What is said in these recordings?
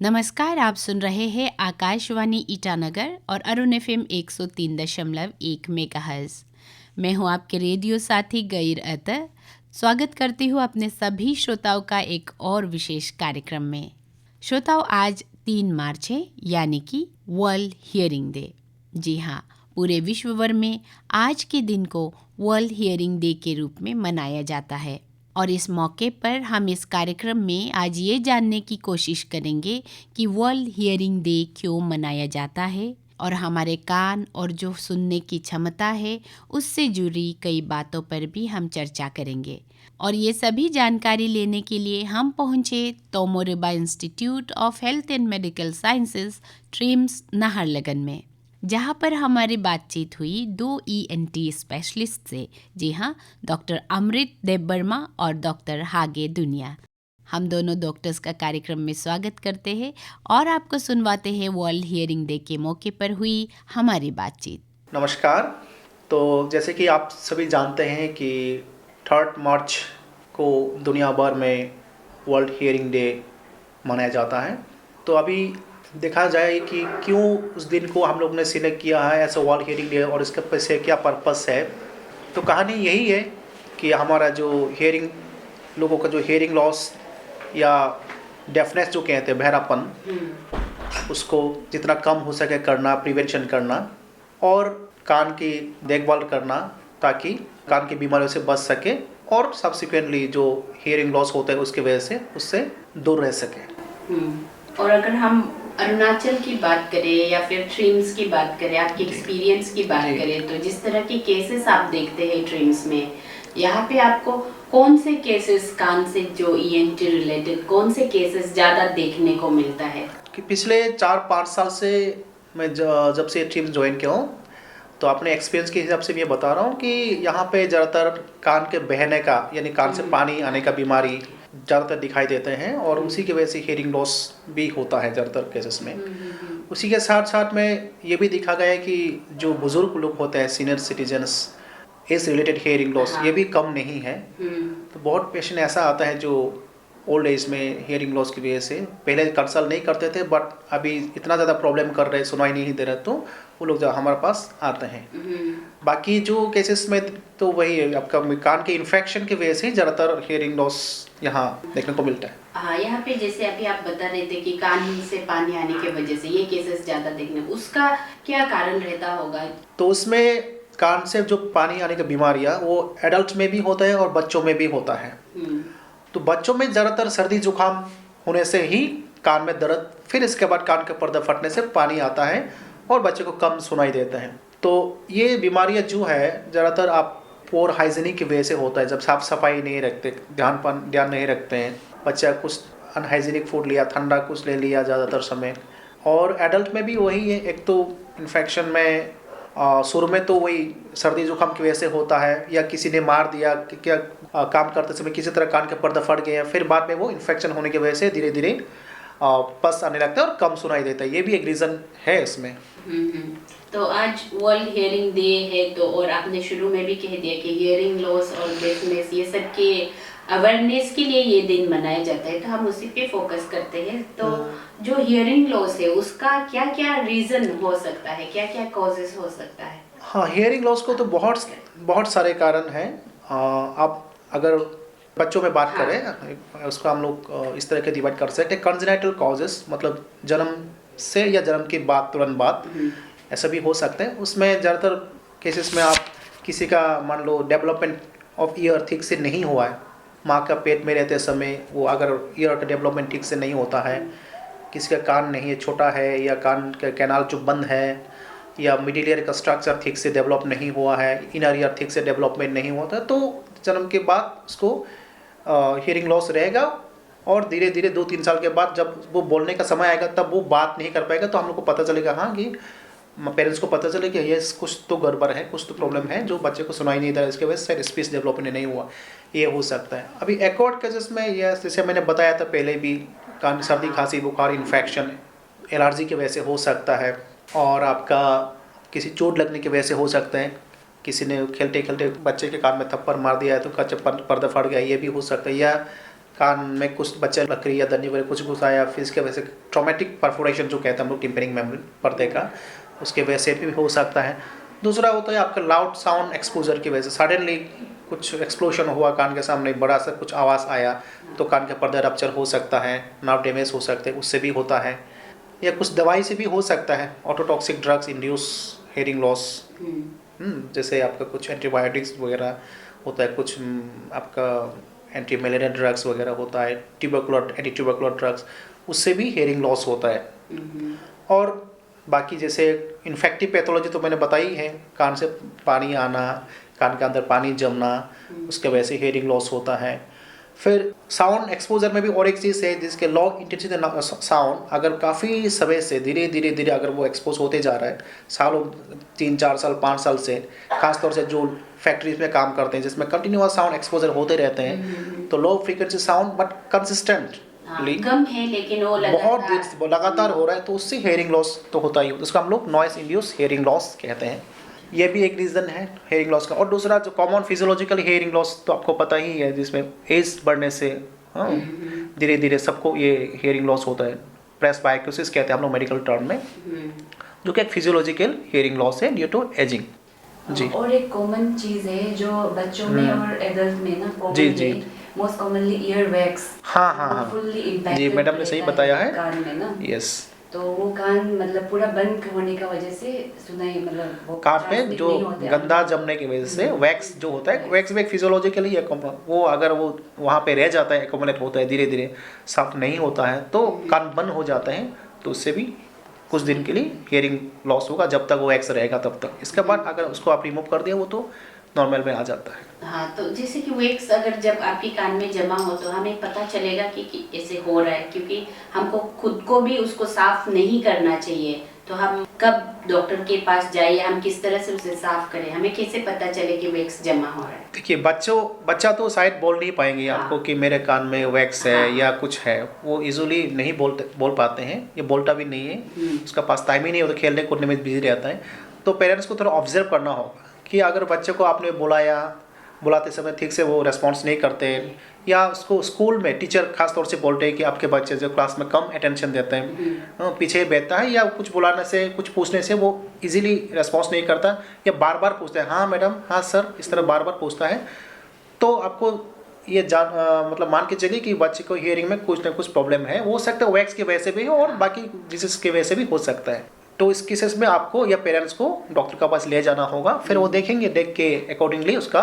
नमस्कार, आप सुन रहे हैं आकाशवाणी ईटानगर और अरुण एफएम 103.1 मेगाहर्ट्ज़। मैं हूं आपके रेडियो साथी गैर अतर। स्वागत करती हूं अपने सभी श्रोताओं का एक और विशेष कार्यक्रम में। श्रोताओं, आज 3 मार्च है, यानी कि वर्ल्ड हियरिंग डे। जी हाँ, पूरे विश्व भर में आज के दिन को वर्ल्ड हियरिंग डे के रूप में मनाया जाता है। और इस मौके पर हम इस कार्यक्रम में आज ये जानने की कोशिश करेंगे कि वर्ल्ड हियरिंग डे क्यों मनाया जाता है और हमारे कान और जो सुनने की क्षमता है उससे जुड़ी कई बातों पर भी हम चर्चा करेंगे। और ये सभी जानकारी लेने के लिए हम पहुँचे Tomo Riba institute of health and medical sciences TRIHMS Naharlagun में, जहाँ पर हमारी बातचीत हुई 2 ENT स्पेशलिस्ट से। जी हाँ, डॉक्टर अमृत देबबर्मा और डॉक्टर हागे दुनिया। हम दोनों डॉक्टर्स का कार्यक्रम में स्वागत करते हैं और आपको सुनवाते हैं वर्ल्ड हियरिंग डे के मौके पर हुई हमारी बातचीत। नमस्कार। तो जैसे कि आप सभी जानते हैं कि 3 मार्च को दुनिया भर में वर्ल्ड हियरिंग डे मनाया जाता है। तो अभी देखा जाए कि क्यों उस दिन को हम लोग ने सिलेक्ट किया है ऐसा वर्ल्ड हियरिंग डे और इसके पीछे क्या पर्पस है। तो कहानी यही है कि हमारा जो हियरिंग लोगों का जो हियरिंग लॉस या डेफनेस जो कहते हैं, बहरापन, उसको जितना कम हो सके करना, प्रिवेंशन करना और कान की देखभाल करना ताकि कान की बीमारियों से बच सके और सब्सिक्वेंटली जो हियरिंग लॉस होता है उसकी वजह से उससे दूर रह सके। और अगर हम अरुणाचल की बात करें या फिर ट्रिम्स की बात करें, आपके एक्सपीरियंस की बात करें, तो जिस तरह के केसेस आप देखते हैं ट्रिम्स में, यहाँ पे आपको कौन से केसेस कान से जो ENT रिलेटेड कौन से केसेस ज़्यादा देखने को मिलता है? कि पिछले 4-5 साल से मैं जब से ट्रिम्स ज्वाइन किया हूँ तो अपने एक्सपीरियंस के हिसाब से मैं बता रहा हूँ कि यहाँ पे ज़्यादातर कान के बहने का यानी कान से पानी आने का बीमारी ज़्यादातर दिखाई देते हैं और उसी की वजह से हियरिंग लॉस भी होता है ज़्यादातर केसेस में। उसी के साथ साथ में ये भी देखा गया है कि जो बुज़ुर्ग लोग होते हैं, senior citizens, age related hearing loss ये भी कम नहीं है। तो बहुत पेशेंट ऐसा आता है जो ओल्ड एज में हियरिंग लॉस की वजह से पहले कंसल्ट नहीं करते थे, बट अभी इतना ज़्यादा प्रॉब्लम कर रहे, सुनाई नहीं दे रहे, तो वो लोग हमारे पास आते हैं। बाकी जो केसेस में तो वही है, आपका कान के इन्फेक्शन की वजह से ज़्यादातर हियरिंग लॉस यहाँ देखने को मिलता है। हाँ, यहाँ पे जैसे अभी आप बता रहे थे कि कान से पानी आने की वजह से ये केसेस ज़्यादा देखने, उसका क्या कारण रहता होगा? तो उसमें कान से जो पानी आने की बीमारियाँ वो एडल्ट में भी होता है और बच्चों में भी होता है। तो बच्चों में ज़्यादातर सर्दी जुकाम होने से ही कान में दर्द, फिर इसके बाद कान के पर्दा फटने से पानी आता है और बच्चे को कम सुनाई देता है। तो ये बीमारियां जो है ज़्यादातर आप पोर हाइजीनिक की वजह से होता है। जब साफ सफाई नहीं रखते, ध्यान नहीं रखते हैं, बच्चा कुछ अनहाइजीनिक फूड लिया, ठंडा कुछ ले लिया ज़्यादातर समय। और एडल्ट में भी वही है, एक तो इन्फेक्शन में शुरू में तो वही सर्दी जुकाम की वजह से होता है या किसी ने मार दिया क्या काम करते समय किसी तरह कान के पर्दा फट गया, फिर बाद में वो इन्फेक्शन होने की वजह से धीरे धीरे पस आने लगता है और कम सुनाई देता है। ये भी एक रीज़न है इसमें। तो आज वर्ल्ड हियरिंग डे है, तो और आपने शुरू में भी कह दिया कि हियरिंग लॉस और डेफनेस ये सब के अवेयरनेस के लिए ये दिन मनाया जाता है, तो हम उसी पे फोकस करते हैं। तो जो हियरिंग लॉस है उसका क्या क्या रीज़न हो सकता है, क्या क्या कॉजेस हो सकता है? हाँ, हियरिंग लॉस को तो बहुत सारे कारण हैं। आप अगर बच्चों में बात करें उसको हम लोग इस तरह के डिवाइड कर सकते हैं। कंजेनिटल कॉजेस मतलब जन्म से या जन्म के बाद तुरंत बाद ऐसा भी हो सकता है। उसमें ज़्यादातर केसेस में आप किसी का मान लो डेवलपमेंट ऑफ ईयर ठीक से नहीं हुआ है, माँ का पेट में रहते समय वो अगर ईयर का डेवलपमेंट ठीक से नहीं होता है, किसी का कान नहीं है, छोटा है, या कान का कैनाल जो बंद है, या मिडिल ईयर का स्ट्रक्चर ठीक से डेवलप नहीं हुआ है, इनर ईयर ठीक से डेवलपमेंट नहीं होता, तो जन्म के बाद उसको हियरिंग लॉस रहेगा। और धीरे धीरे 2-3 साल के बाद जब वो बोलने का समय आएगा तब वो बात नहीं कर पाएगा, तो हम लोग को पता चलेगा, हाँ, कि पेरेंट्स को पता चले कि ये कुछ तो गड़बड़ है, कुछ तो प्रॉब्लम है जो बच्चे को सुनाई नहीं दे रहा, इसके वजह से स्पीच डेवलपमेंट नहीं हुआ, ये हो सकता है। अभी एक्वायर्ड केसेस में ये जैसे मैंने बताया था पहले भी, कान सर्दी खांसी बुखार इन्फेक्शन एलर्जी की वजह से हो सकता है, और आपका किसी चोट लगने की वजह से हो सकता है, किसी ने खेलते खेलते बच्चे के कान में थप्पड़ मार दिया है तो का पर्दा फट गया, ये भी हो सकता है। या कान में कुछ बच्चा लकड़ी या दन्नी वगैरह कुछ घुसा या फिर इसके वजह से ट्रॉमेटिक परफोरेशन जो कहते हैं हम लोग टिम्पैनिक मेम्ब्रेन पर्दे का, उसके वजह से भी हो सकता है। दूसरा होता है आपका लाउड साउंड एक्सपोजर की वजह से, सडनली कुछ एक्सप्लोजन हुआ कान के सामने, बड़ा सा कुछ आवाज़ आया तो कान के पर्दे रप्चर हो सकता है, नर्व डैमेज हो सकते हैं, उससे भी होता है। या कुछ दवाई से भी हो सकता है, ototoxic drugs induce hearing loss, जैसे आपका कुछ एंटीबायोटिक्स वगैरह होता है, कुछ आपका एंटी मलेरिया ड्रग्स वगैरह होता है, एंटी ट्यूबरकुलर ड्रग्स, उससे भी हेयरिंग लॉस होता है। और बाकी जैसे इन्फेक्टिव पैथोलॉजी तो मैंने बताई है, कान से पानी आना, कान के अंदर पानी जमना, उसके वजह से हेयरिंग लॉस होता है। फिर साउंड एक्सपोजर में भी और एक चीज़ है जिसके लो इंटेंसिटी साउंड अगर काफ़ी समय से धीरे धीरे अगर वो एक्सपोज होते जा रहा है, सालों 3-4 साल 5 साल से, खासतौर से जो फैक्ट्रीज में काम करते हैं जिसमें कंटिन्यूअस साउंड एक्सपोजर होते रहते हैं, तो low frequency sound but consistently कम है लेकिन वो बहुत देर लगातार हो रहा है, तो उससे हेयरिंग लॉस तो होता ही है। उसको हम लोग नॉइस इंड्यूस हेयरिंग लॉस कहते हैं। ये भी एक रीज़न है हेयरिंग लॉस का। और दूसरा जो कॉमन फिजियोलॉजिकल हेयरिंग लॉस तो आपको पता ही है, जिसमें एज बढ़ने से धीरे धीरे सबको ये हेयरिंग लॉस होता है। प्रेसबाइक्योसिस कहते हैं हम लोग मेडिकल टर्म में, जो कि एक फिजियोलॉजिकल हेयरिंग लॉस है ड्यू टू एजिंग। जी। और एक कॉमन चीज़ है जो बच्चों में और एडल्ट में ना जी जी मोस्ट कॉमनली ईयर वैक्स। हाँ जी, मैडम ने सही बताया है। कान में ना, यस, तो वो कान मतलब पूरा बंद होने का वजह से सुनाई मतलब वो कान में जो गंदा जमने की वजह से वैक्स जो होता है, वैक्स भी एक फिजियोलॉजिकली है, वो अगर वो वहाँ पे रह जाता है, एक्यूमुलेट होता है, धीरे धीरे साफ नहीं होता है तो कान बंद हो जाते हैं, तो उससे भी कुछ दिन के लिए हियरिंग लॉस होगा, जब तक वो वैक्स रहेगा तब तक। इसके बाद अगर उसको आप रिमूव कर दिया वो तो नॉर्मल में आ जाता है। हाँ, तो जैसे कि वैक्स अगर जब आपके कान में जमा हो तो हमें पता चलेगा कि ऐसे हो रहा है, क्योंकि हमको खुद को भी उसको साफ नहीं करना चाहिए। तो हम कब डॉक्टर के पास जाइए, हम किस तरह से उसे साफ करें, हमें कैसे पता चले कि वैक्स जमा हो रहा है? देखिए, बच्चा तो शायद बोल नहीं पाएंगे आपको कि मेरे कान में वैक्स है या कुछ है, वो इजीली नहीं बोल पाते हैं, ये बोलता भी नहीं है, उसका पास टाइम ही नहीं होता, खेलने कूदने में बिजी रहता है। तो पेरेंट्स को थोड़ा ऑब्जर्व करना होगा कि अगर बच्चे को आपने बुलाते समय ठीक से वो रेस्पॉन्स नहीं करते, या उसको स्कूल में टीचर खास तौर से बोलते हैं कि आपके बच्चे जो क्लास में कम अटेंशन देते हैं, पीछे बैठता है, या कुछ बुलाने से कुछ पूछने से वो इजीली रेस्पॉन्स नहीं करता, या बार बार पूछता है हाँ मैडम, हाँ सर, इस तरह बार बार पूछता है, तो आपको ये मतलब मान के चलिए कि बच्चे को हियरिंग में कुछ ना कुछ प्रॉब्लम है। हो सकता है वैक्स की वजह से भी हो और बाकी डिजीज की वजह से भी हो सकता है। तो इस केसेस में आपको या पेरेंट्स को डॉक्टर के पास ले जाना होगा, फिर वो देखेंगे, देख के अकॉर्डिंगली उसका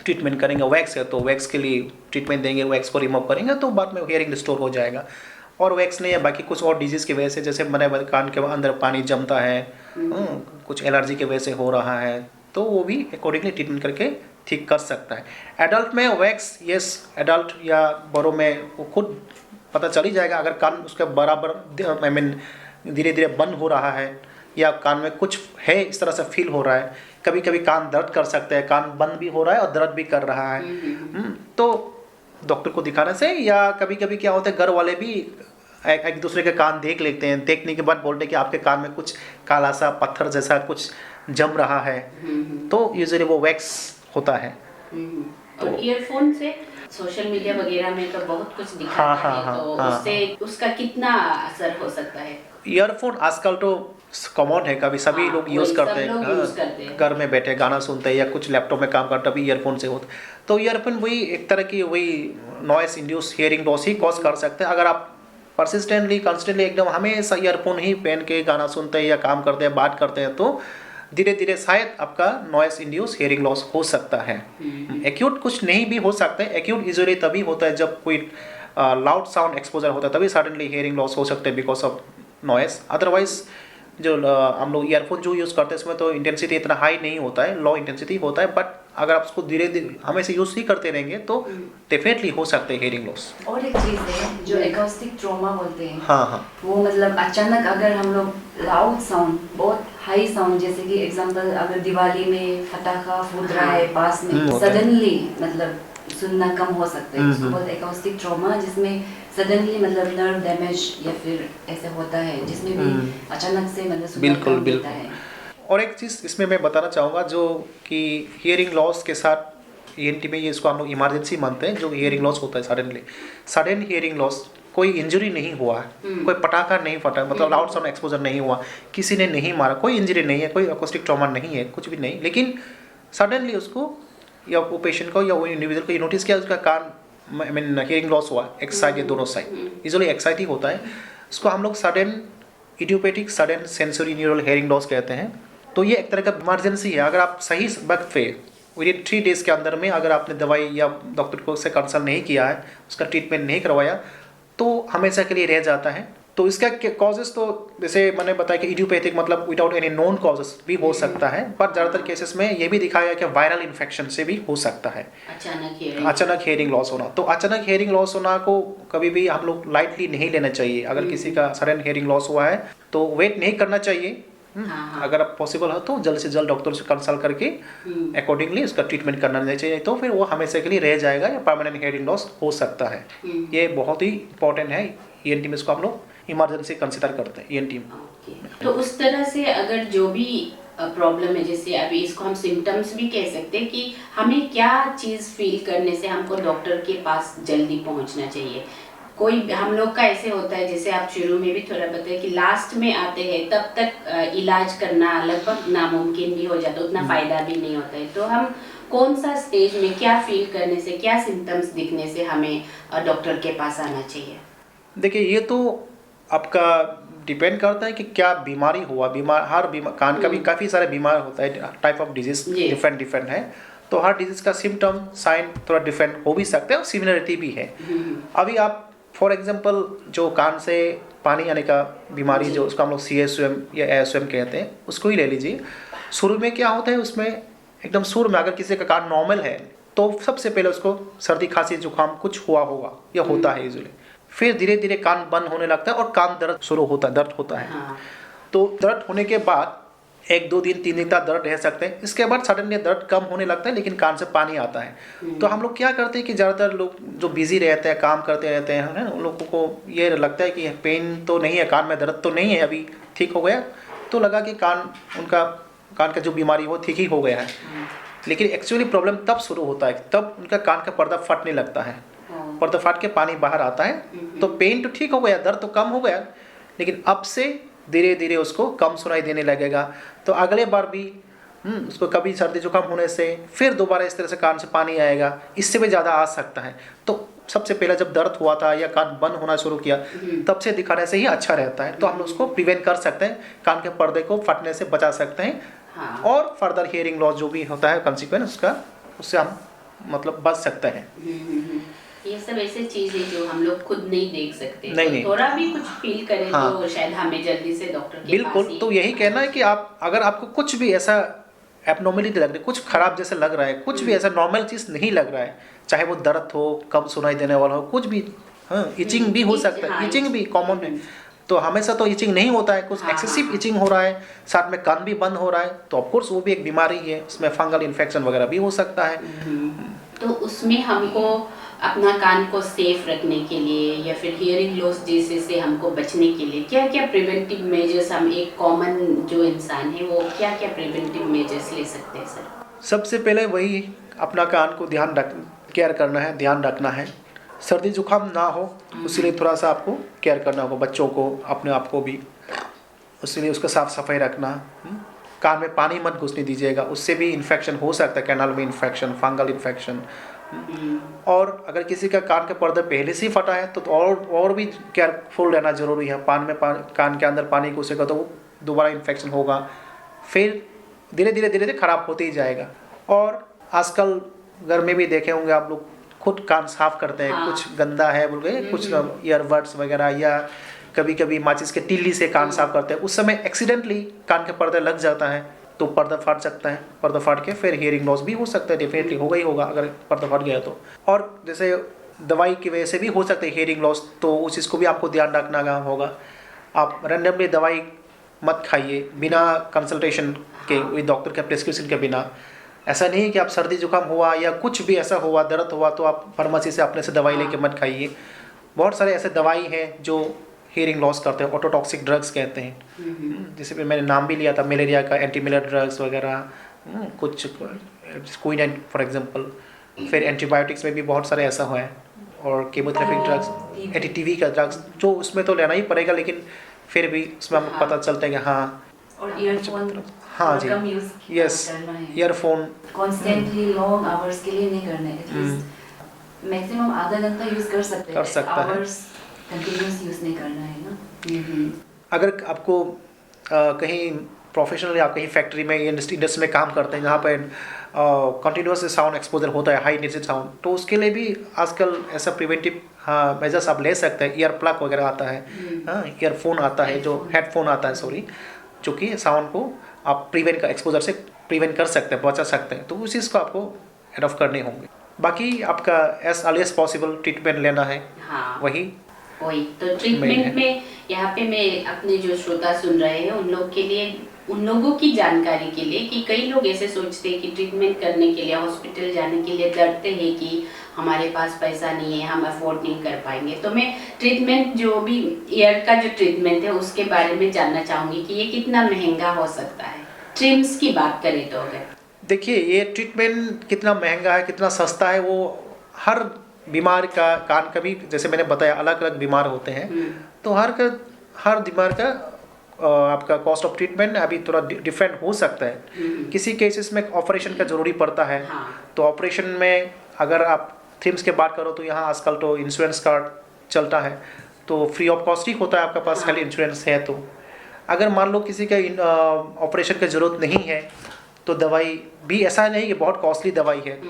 ट्रीटमेंट करेंगे। वैक्स है तो वैक्स के लिए ट्रीटमेंट देंगे, वैक्स को रिमूव करेंगे तो बाद में हियरिंग रिस्टोर हो जाएगा। और वैक्स नहीं है, बाकी कुछ और डिजीज़ की वजह से, जैसे मैंने कान के अंदर पानी जमता है, कुछ एलर्जी की वजह से हो रहा है, तो वो भी अकॉर्डिंगली ट्रीटमेंट करके ठीक कर सकता है। एडल्ट में वैक्स, यस, एडल्ट या बड़ों में वो खुद पता चल ही जाएगा। अगर कान उसके बराबर धीरे धीरे बंद हो रहा है, या कान में कुछ है इस तरह से फील हो रहा है, कभी कभी कान दर्द कर सकते हैं, कान बंद भी हो रहा है और दर्द भी कर रहा है, तो डॉक्टर को दिखाने से, या कभी कभी क्या होता है घर वाले भी एक दूसरे के कान देख लेते हैं, देखने के बाद बोलते हैं कि आपके कान में कुछ काला सा पत्थर जैसा कुछ जम रहा है, तो यूजुअली वो वैक्स होता है। और ईयरफोन से सोशल मीडिया वगैरह में तो बहुत कुछ दिखाता है, तो उससे उसका कितना असर हो सकता है? ईयरफोन आजकल तो कॉमन है, कभी सभी लोग यूज़ करते हैं, घर में बैठे गाना सुनते हैं या कुछ लैपटॉप में काम करते भी ईयरफोन से होता, तो ईयरफोन वही एक तरह की वही नॉइस इंड्यूस हियरिंग लॉस ही कॉज कर सकते हैं। अगर आप परसिस्टेंटली कंस्टेंटली एकदम हमेशा ईयरफोन ही पहन के गाना सुनते हैं या काम करते हैं, बात करते हैं, तो धीरे धीरे शायद आपका नॉइस इंड्यूस हियरिंग लॉस हो सकता है। एक्यूट कुछ नहीं भी हो सकता है। एक्यूट यूजुअली तभी होता है जब कोई लाउड साउंड एक्सपोजर होता है, तभी सडनली हियरिंग लॉस हो सकते हैं बिकॉज ऑफ नॉइस। अदरवाइज जो हम लोग ईयरफोन जो यूज़ करते हैं उसमें तो इंटेंसिटी इतना हाई नहीं होता है, लो इंटेंसिटी होता है, बट अगर आप उसको धीरे धीरे हमेशा यूज़ ही करते रहेंगे तो डेफिनेटली हो सकते हैं हियरिंग लॉस। और एक चीज़ है जो एकॉस्टिक ट्रॉमा बोलते हैं, हाँ, वो मतलब अचानक अगर हम लोग लाउड साउंड, बहुत हाई साउंड, जैसे कि एग्जांपल अगर दिवाली में पटाखा फूट रहा है पास में, सडनली मतलब सुनना कम हो सकता है, उसको बोलते हैं एकॉस्टिक ट्रॉमा, जिसमें सडनली मतलब नर्व डैमेज या फिर ऐसे होता है, जिसमें भी अचानक से मतलब सुनना कम होता है। और एक चीज़ इसमें मैं बताना चाहूँगा जो कि हियरिंग लॉस के साथ ENT में ये इसको हम लोग इमरजेंसी मानते हैं, जो हियरिंग लॉस होता है सडनली, सडन हियरिंग लॉस, कोई इंजरी नहीं हुआ है, कोई पटाखा नहीं फटा, मतलब लाउड साउंड एक्सपोजर नहीं हुआ, किसी ने नहीं मारा, कोई इंजरी नहीं है, कोई अकोस्टिक ट्रॉमा नहीं है, कुछ भी नहीं, लेकिन सडनली उसको या वो पेशेंट को या वो इंडिविजुअल को ये नोटिस किया उसका कान आई मीन हियरिंग लॉस हुआ, एक साइड या दोनों साइड, यूजुअली एक साइड ही होता है, उसको हम लोग sudden idiopathic sudden sensory neural hearing loss कहते हैं। तो ये एक तरह का इमरजेंसी है, अगर आप सही वक्त पे विदिन 3 डेज़ के अंदर में अगर आपने दवाई या डॉक्टर को से कंसल्ट नहीं किया है, उसका ट्रीटमेंट नहीं करवाया, तो हमेशा के लिए रह जाता है। तो इसका कॉजेस तो जैसे मैंने बताया कि इडियोपैथिक मतलब विदाउट एनी नोन कॉजेस भी हो सकता है, पर ज़्यादातर केसेस में ये भी दिखाया गया कि वायरल इन्फेक्शन से भी हो सकता है अचानक हियरिंग लॉस होना। तो अचानक हियरिंग लॉस होना को कभी भी हम लोग लाइटली नहीं लेना चाहिए। अगर किसी का सडन हियरिंग लॉस हुआ है तो वेट नहीं करना चाहिए। अगर आप पॉसिबल हो तो जल्द से जल्द डॉक्टर से कंसल्ट करके अकॉर्डिंगली उसका ट्रीटमेंट करना नहीं चाहिए, तो फिर वो हमेशा के लिए रह जाएगा या परमानेंट हियरिंग लॉस हो सकता है। ये बहुत ही इंपॉर्टेंट है, ENT में इसको हम लोग इमरजेंसी कंसिडर करते हैं ENT में। तो उस तरह से अगर जो भी प्रॉब्लम है, जैसे अभी इसको हम सिम्टम्स भी कह सकते हैं कि हमें क्या चीज़ फील करने से हमको डॉक्टर के पास जल्दी पहुंचना चाहिए। कोई हम लोग का ऐसे होता है, जैसे आप शुरू में भी थोड़ा बताए कि लास्ट में आते हैं तब तक इलाज करना लगभग नामुमकिन भी हो जाता है, उतना फ़ायदा भी नहीं होता है। तो हम कौन सा स्टेज में क्या फील करने से, क्या सिम्टम्स दिखने से हमें डॉक्टर के पास आना चाहिए? देखिए, ये तो आपका डिपेंड करता है कि क्या बीमारी हुआ। हर कान का भी काफ़ी सारे बीमार होता है, टाइप ऑफ डिजीज डिफरेंट है, तो हर डिजीज का सिम्टम साइन थोड़ा डिफरेंट हो भी सकता है और सिमिलरिटी भी है। अभी आप फॉर एग्जांपल जो कान से पानी आने का बीमारी जो उसको हम लोग CSUM या ASUM कहते हैं, उसको ही ले लीजिए। शुरू में क्या होता है, उसमें एकदम शुरू में अगर किसी का कान नॉर्मल है तो सबसे पहले उसको सर्दी खांसी जुकाम कुछ हुआ होगा या होता है यूजुअली, फिर धीरे धीरे कान बंद होने लगता है और कान दर्द शुरू होता है, दर्द होता है। तो दर्द होने के बाद 1 2 दिन 3 दिन तक दर्द रह सकते हैं, इसके बाद सडनली दर्द कम होने लगता है लेकिन कान से पानी आता है। तो हम लोग क्या करते हैं कि ज़्यादातर लोग जो बिजी रहते हैं, काम करते रहते हैं, है ना, उन लोगों को ये लगता है कि पेन तो नहीं है, कान में दर्द तो नहीं है, अभी ठीक हो गया, तो लगा कि कान का जो बीमारी वो ठीक ही हो गया है। लेकिन एक्चुअली प्रॉब्लम तब शुरू होता है, तब उनका कान का पर्दा फटने लगता है, पर्दा फट के पानी बाहर आता है। तो पेन तो ठीक हो गया, दर्द तो कम हो गया, लेकिन अब से धीरे धीरे उसको कम सुनाई देने लगेगा। तो अगले बार भी उसको कभी सर्दी जुकाम होने से फिर दोबारा इस तरह से कान से पानी आएगा, इससे भी ज़्यादा आ सकता है। तो सबसे पहले जब दर्द हुआ था या कान बंद होना शुरू किया, तब से दिखाने से ही अच्छा रहता है। तो हम उसको प्रिवेंट कर सकते हैं, कान के पर्दे को फटने से बचा सकते हैं। और फर्दर हियरिंग लॉस जो भी होता है कंसिक्वेंस उसका, उससे हम मतलब बच सकते हैं। ये सब ऐसे चीज है जो हम लोग खुद नहीं देख सकते, नहीं। थोड़ा भी कुछ फील करें तो शायद हमें जल्दी से डॉक्टर के बिल्कुल पास ही। तो यही कहना है कि आप अगर आपको कुछ भी ऐसा एबनॉर्मलिटी लग रही है, कुछ खराब जैसे लग रहा है, कुछ भी ऐसा नॉर्मल चीज़ नहीं लग रहा है, चाहे वो दर्द हो, कम सुनाई देने वाला हो, कुछ भी, इचिंग भी हो सकता है, इचिंग भी कॉमन है। तो हमेशा तो इचिंग नहीं होता है, कुछ एक्सेसिव इचिंग हो रहा है, साथ में कान भी बंद हो रहा है, तो ऑफकोर्स वो भी एक बीमारी है, उसमें फंगल इन्फेक्शन वगैरह भी हो सकता है। तो उसमें हमको अपना कान को सेफ रखने के लिए या फिर हियरिंग लॉस जैसे से हमको बचने के लिए क्या क्या प्रिवेंटिव मेजर्स, हम एक कॉमन जो इंसान है वो क्या क्या प्रिवेंटिव मेजर्स ले सकते हैं सर? सबसे पहले वही अपना कान को केयर करना है, ध्यान रखना है, सर्दी जुकाम ना हो, उसके थोड़ा सा आपको केयर करना होगा, बच्चों को, अपने आप को भी, उसके उसका साफ सफाई रखना। कान में पानी मत घुसने दीजिएगा, उससे भी इन्फेक्शन हो सकता है, कैनाल में इन्फेक्शन, फंगल इन्फेक्शन। और अगर किसी का कान का पर्दा पहले से ही फटा है तो और भी केयरफुल रहना जरूरी है। कान के अंदर पानी घुसेगा तो वो दोबारा इन्फेक्शन होगा, फिर धीरे धीरे खराब होते ही जाएगा। और आजकल घर में भी देखे होंगे आप लोग, खुद कान साफ करते हैं, कुछ गंदा है बोल के, कुछ ईयरबड्स वगैरह या कभी कभी माचिस के तीली से कान साफ करते हैं, उस समय एक्सीडेंटली कान के पर्दा लग जाता है तो पर्दा फट सकता है, पर्दा फट के फिर हियरिंग लॉस भी हो सकता है, डेफिनेटली होगा ही होगा अगर पर्दा फट गया तो। और जैसे दवाई की वजह से भी हो सकता है हियरिंग लॉस, तो उस चीज़ को भी आपको ध्यान रखना होगा। आप रैंडमली दवाई मत खाइए बिना कंसल्टेशन के, कोई डॉक्टर के प्रिस्क्रिप्शन के बिना। ऐसा नहीं है कि आप सर्दी जुकाम हुआ या कुछ भी ऐसा हुआ, दर्द हुआ, तो आप फार्मेसी से अपने से दवाई लेके मत खाइए। बहुत सारे ऐसे दवाई हैं जो हियरिंग लॉस करते हैं, ऑटोटॉक्सिक ड्रग्स कहते हैं, जैसे भी मैंने नाम भी लिया था, मलेरिया का एंटी मलेरिया ड्रग्स वगैरह, कुछ क्विनाइन फॉर एग्जांपल, फिर एंटीबायोटिक्स में भी बहुत सारे ऐसा हुआ है, और केमोथेरेपी ड्रग्स, एंटी टीवी का ड्रग्स, जो उसमें तो लेना ही पड़ेगा, लेकिन फिर भी उसमें हमको पता चलता है कि हाँ। और ईयरफोन हाँ जी, कम यूज यस, करना है। ईयरफोन कॉन्स्टेंटली लॉन्ग आवर्स के लिए नहीं करना है, एटलीस्ट मैक्सिमम आधा घंटा यूज कर सकते हैं, कर सकता है। आवर्स कंटिन्यूस यूज नहीं करना है ना। अगर आपको कहीं प्रोफेशनल या कहीं फैक्ट्री में या इंडस्ट्री में काम करते हैं जहाँ पे कंटिन्यूस साउंड एक्सपोजर होता है, हाई इंटेंसिटी साउंड, तो उसके लिए भी आजकल ऐसा प्रिवेंटिव मेजर्स आप ले सकते हैं। ईयर प्लग वगैरह आता है, ईयरफोन आता है, जो हेडफोन आता है सॉरी, जो कि साउंड को आप प्रिवेंट एक्सपोजर से प्रिवेंट कर सकते हैं, बचा सकते हैं। तो उस चीज़ को आपको एडॉप्ट करने होंगे। बाकी आपका as early as possible treatment लेना है। हाँ। वही तो ट्रीटमेंट में यहाँ पे मैं अपने जो श्रोता सुन रहे हैं उन लोग के लिए, उन लोगों की जानकारी के लिए कि कई लोग ऐसे सोचते हैं कि ट्रीटमेंट करने के लिए हॉस्पिटल जाने के लिए डरते हैं कि हमारे पास पैसा नहीं है, हम अफोर्ड नहीं कर पाएंगे। तो मैं ट्रीटमेंट, जो भी ईयर का जो ट्रीटमेंट है उसके बारे में जानना चाहूँगी कि ये कितना महंगा हो सकता है, ट्रिम्स की बात करें तो। अगर देखिए, ये ट्रीटमेंट कितना महंगा है, कितना सस्ता है, वो हर बीमार का, कान का भी जैसे मैंने बताया अलग अलग बीमार होते हैं, तो हर बीमार का आपका कॉस्ट ऑफ ट्रीटमेंट अभी थोड़ा डिफरेंट हो सकता है। किसी केसेस में ऑपरेशन का ज़रूरी पड़ता है, तो ऑपरेशन में अगर आप थ्रिम्स की बात करो तो यहाँ आजकल तो इंश्योरेंस कार्ड चलता है, तो फ्री ऑफ कॉस्ट ही होता है, आपका पास हेल्थ इंश्योरेंस है। तो अगर मान लो किसी का ऑपरेशन की ज़रूरत नहीं है, तो दवाई भी ऐसा नहीं कि बहुत कॉस्टली दवाई है,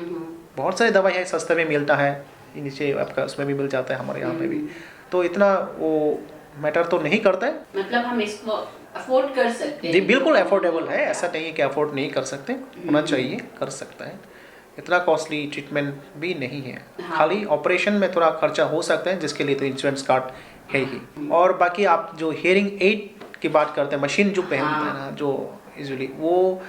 बहुत सारी दवाई है, सस्ते में मिलता है, नीचे आपका उसमें भी मिल जाता है, हमारे यहाँ पे भी। तो इतना वो मैटर तो नहीं करता है, मतलब हम इसको अफोर्ड कर सकते हैं। जी बिल्कुल अफोर्डेबल है, ऐसा नहीं है कि अफोर्ड नहीं कर सकते, होना चाहिए, कर सकता है। इतना कॉस्टली ट्रीटमेंट भी नहीं है। हाँ। खाली ऑपरेशन में थोड़ा खर्चा हो सकता है, जिसके लिए तो इंश्योरेंस कार्ड है ही। और बाकी आप जो हियरिंग एड की बात करते हैं, मशीन जो पहनते हैं ना, जो यूजुअली, वो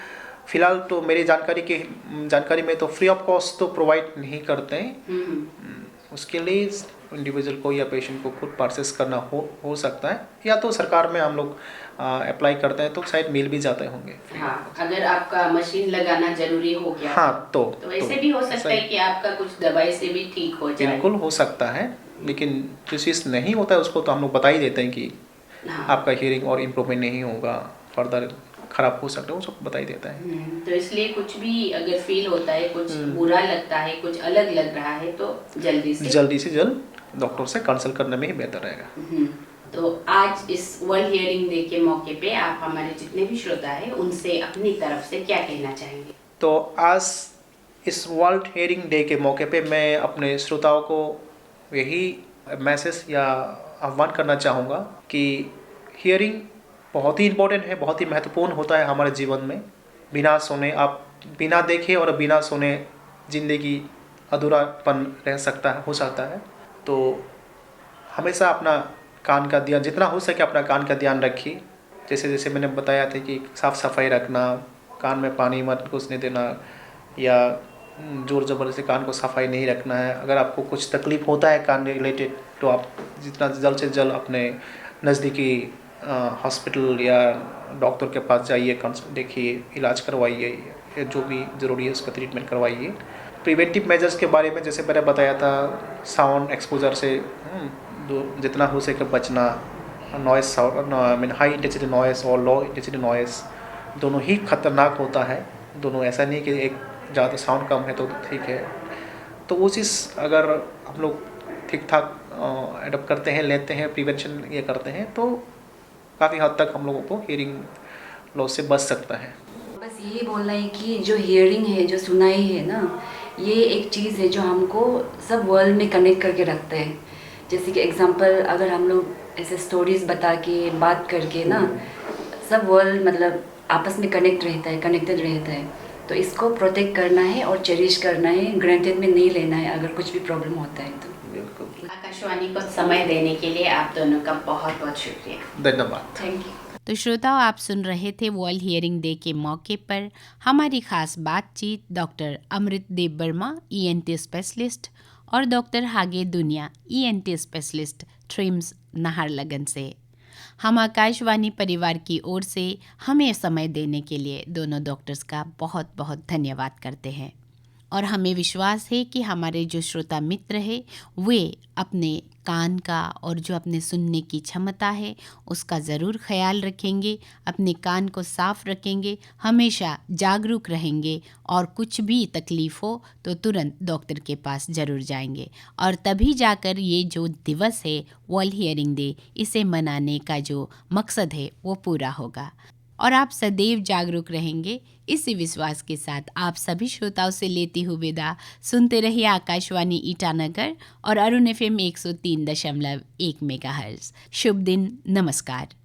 फिलहाल तो मेरी जानकारी में तो फ्री ऑफ कॉस्ट तो प्रोवाइड नहीं करते हैं। उसके लिए इंडिविजुअल को या पेशेंट को खुद परचेस करना हो सकता है, या तो सरकार में हम लोग अप्लाई करते हैं तो शायद मिल भी जाते होंगे। हाँ, अगर आपका मशीन लगाना जरूरी हो गया, हाँ, तो ऐसे भी हो सकता है कि आपका कुछ दवाई से भी ठीक हो जाए। बिल्कुल हो सकता है, लेकिन जो चीज़ नहीं होता है उसको तो हम लोग बता ही देते हैं कि आपका हियरिंग और इम्प्रूवमेंट नहीं होगा, फर्दर खराब हो सकता है, वो सब बता ही देता है। तो इसलिए कुछ भी अगर फील होता है, कुछ बुरा लगता है, कुछ अलग लग रहा है, तो जल्दी से जल्द डॉक्टर से कंसल्ट करने में ही बेहतर रहेगा। तो आज इस वर्ल्ड हियरिंग डे के मौके पे आप हमारे जितने भी श्रोता हैं उनसे अपनी तरफ से क्या कहना चाहेंगे? तो आज इस वर्ल्ड हियरिंग डे के मौके पे मैं अपने श्रोताओं को यही मैसेज या आह्वान करना चाहूँगा कि हियरिंग बहुत ही इम्पोर्टेंट है, बहुत ही महत्वपूर्ण होता है हमारे जीवन में। बिना सुने, आप बिना देखे और बिना सुने ज़िंदगी अधूरापन रह सकता है, हो सकता है। तो हमेशा अपना कान का ध्यान, जितना हो सके अपना कान का ध्यान रखिए। जैसे मैंने बताया था कि साफ़ सफाई रखना, कान में पानी मत घुसने देना, या ज़ोर ज़बरदस्ती कान को सफाई नहीं रखना है। अगर आपको कुछ तकलीफ़ होता है कान रिलेटेड, तो आप जितना जल्द से जल्द अपने नज़दीकी हॉस्पिटल या डॉक्टर के पास जाइए, देखिए, इलाज करवाइए, जो भी ज़रूरी है उसका ट्रीटमेंट करवाइए। प्रिवेंटिव मेजर्स के बारे में जैसे मैंने बताया था, साउंड एक्सपोजर से जितना हो सके बचना, noise sound, mean high intensity noise और लो इंटेंसिटी नॉइस दोनों ही खतरनाक होता है। दोनों, ऐसा नहीं कि एक ज़्यादा साउंड कम है तो ठीक है। तो वो चीज़ अगर हम लोग ठीक ठाक एडप्ट करते हैं, लेते हैं, प्रिवेंशन ये करते हैं, तो काफ़ी हद तक हम लोगों को हियरिंग लॉस से बच सकता है। बस यही बोलना है कि जो हियरिंग है, जो सुनाई है ना, ये एक चीज़ है जो हमको सब वर्ल्ड में कनेक्ट करके रखता है। जैसे कि एग्जांपल, अगर हम लोग ऐसे स्टोरीज बता के, बात करके ना, सब वर्ल्ड मतलब आपस में कनेक्टेड रहता है। तो इसको प्रोटेक्ट करना है और चेरिश करना है, ग्रांटेड में नहीं लेना है अगर कुछ भी प्रॉब्लम होता है तो। बिल्कुल। आकाशवाणी को समय देने के लिए आप दोनों का बहुत बहुत शुक्रिया। धन्यवाद। Thank you. तो श्रोताओं, आप सुन रहे थे वर्ल्ड हियरिंग डे के मौके पर हमारी खास बातचीत डॉक्टर अमृत देव वर्मा, ENT स्पेशलिस्ट, और डॉक्टर हागे दुनिया, ENT स्पेशलिस्ट, ट्रिम्स, नाहरलगन से। हम आकाशवाणी परिवार की ओर से हमें समय देने के लिए दोनों डॉक्टर्स का बहुत बहुत धन्यवाद करते हैं। और हमें विश्वास है कि हमारे जो श्रोता मित्र है वे अपने कान का और जो अपने सुनने की क्षमता है उसका ज़रूर ख्याल रखेंगे, अपने कान को साफ रखेंगे, हमेशा जागरूक रहेंगे और कुछ भी तकलीफ़ हो तो तुरंत डॉक्टर के पास ज़रूर जाएंगे। और तभी जाकर ये जो दिवस है वर्ल्ड हियरिंग डे, इसे मनाने का जो मकसद है वो पूरा होगा। और आप सदैव जागरूक रहेंगे, इसी विश्वास के साथ आप सभी श्रोताओं से लेती हूँ विदा। सुनते रहिए आकाशवाणी ईटानगर और अरुण FM 103.1 मेगाहर्ट्ज़। शुभ दिन, नमस्कार।